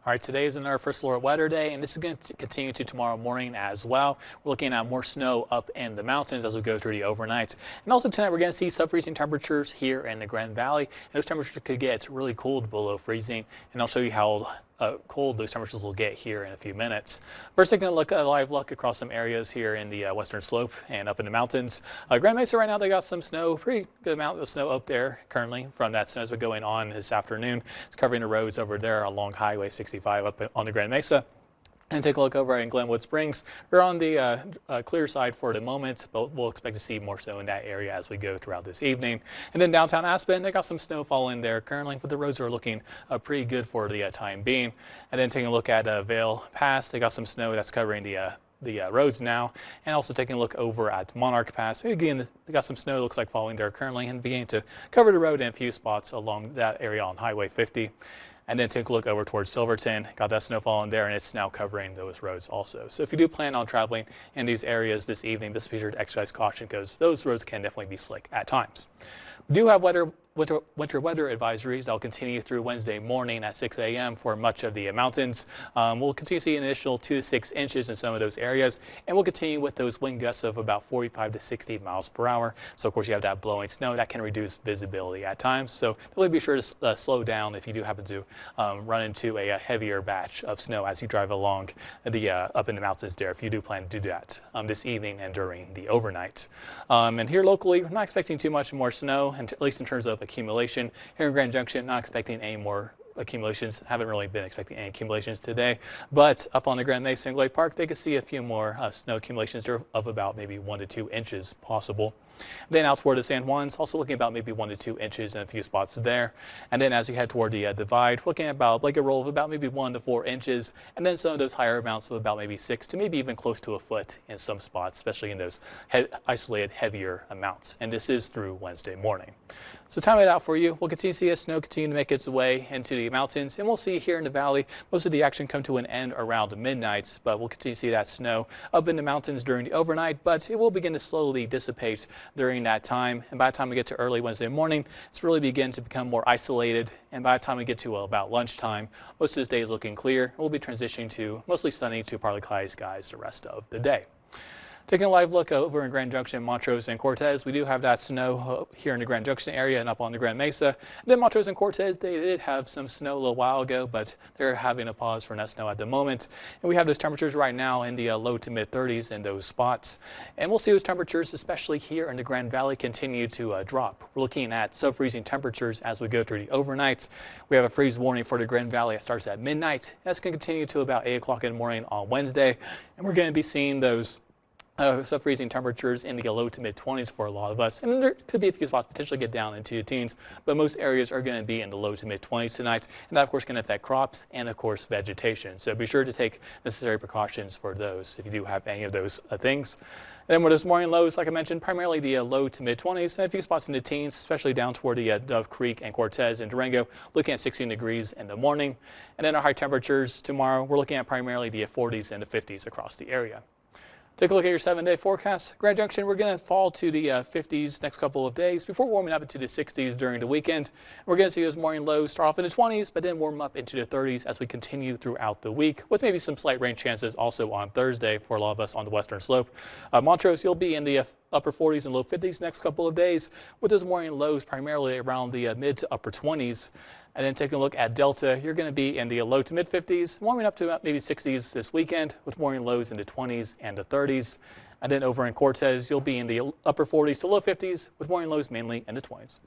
All right, today is another first alert weather day, and this is going to continue to tomorrow morning as well. We're looking at more snow up in the mountains as we go through the overnight. And also tonight, we're going to see sub-freezing temperatures here in the Grand Valley. And those temperatures could get really cold below freezing. And I'll show you how cold those temperatures will get here in a few minutes. First, taking a look at a live look across some areas here in the western slope and up in the mountains. Grand Mesa right now, they got some snow, pretty good amount of snow up there currently from that snow that's been going on this afternoon. It's covering the roads over there along Highway 65 up on the Grand Mesa. And take a look over in Glenwood Springs. We're on the clear side for the moment, but we'll expect to see more snow in that area as we go throughout this evening. And then downtown Aspen, they got some snow falling there currently, but the roads are looking pretty good for the time being. And then taking a look at Vail Pass, they got some snow that's covering the roads now, and also taking a look over at Monarch Pass. Maybe again, they got some snow, looks like falling there currently, and beginning to cover the road in a few spots along that area on Highway 50. And then take a look over towards Silverton. Got that snow falling there, and it's now covering those roads also. So if you do plan on traveling in these areas this evening, just be sure to exercise caution because those roads can definitely be slick at times. We do have winter weather advisories that will continue through Wednesday morning at 6 a.m. for much of the mountains. We'll continue to see an initial 2 to 6 inches in some of those areas, and we'll continue with those wind gusts of about 45 to 60 miles per hour. So of course you have that blowing snow that can reduce visibility at times. So really be sure to slow down if you do happen to run into a heavier batch of snow as you drive along the up in the mountains there, if you do plan to do that this evening and during the overnight. And here locally, we're not expecting too much more snow, and at least in terms of accumulation. Here in Grand Junction, not expecting any more accumulations. Haven't really been expecting any accumulations today, but up on the Grand Mesa and Glade Park, they could see a few more snow accumulations there of about maybe 1 to 2 inches possible. Then out toward the San Juans, also looking about maybe 1 to 2 inches in a few spots there. And then as you head toward the divide, looking at about a blanket roll of about maybe 1 to 4 inches, and then some of those higher amounts of about maybe 6 to maybe even close to a foot in some spots, especially in those isolated heavier amounts. And this is through Wednesday morning. So time it out for you. We'll continue to see as snow continue to make its way into the mountains, and we'll see here in the valley most of the action come to an end around midnight, but we'll continue to see that snow up in the mountains during the overnight, but it will begin to slowly dissipate during that time. And by the time we get to early Wednesday morning, it's really begin to become more isolated, and by the time we get to about lunchtime, most of this day is looking clear. We'll be transitioning to mostly sunny to partly cloudy skies the rest of the day. Taking a live look over in Grand Junction, Montrose, and Cortez, we do have that snow here in the Grand Junction area and up on the Grand Mesa. And then Montrose and Cortez, they did have some snow a little while ago, but they're having a pause for that snow at the moment. And we have those temperatures right now in the low to mid 30s in those spots. And we'll see those temperatures, especially here in the Grand Valley, continue to drop. We're looking at sub-freezing temperatures as we go through the overnight. We have a freeze warning for the Grand Valley. It starts at midnight. That's going to continue to about 8 o'clock in the morning on Wednesday. And we're going to be seeing those sub-freezing temperatures in the low to mid 20s for a lot of us, and there could be a few spots potentially get down into the teens, but most areas are going to be in the low to mid 20s tonight, and that of course can affect crops and of course vegetation. So be sure to take necessary precautions for those if you do have any of those things. And then with those morning lows, like I mentioned, primarily the low to mid 20s and a few spots in the teens, especially down toward the Dove Creek and Cortez and Durango, looking at 16 degrees in the morning. And then our high temperatures tomorrow, we're looking at primarily the 40s and the 50s across the area. Take a look at your 7-day forecast. Grand Junction, we're going to fall to the 50s next couple of days before warming up into the 60s during the weekend. We're going to see those morning lows start off in the 20s, but then warm up into the 30s as we continue throughout the week, with maybe some slight rain chances also on Thursday for a lot of us on the western slope. Montrose, you'll be in the upper 40s and low 50s next couple of days, with those morning lows primarily around the mid to upper 20s. And then taking a look at Delta, you're going to be in the low to mid 50s, warming up to about maybe 60s this weekend, with morning lows in the 20s and the 30s. And then over in Cortez, you'll be in the upper 40s to low 50s, with morning lows mainly in the 20s.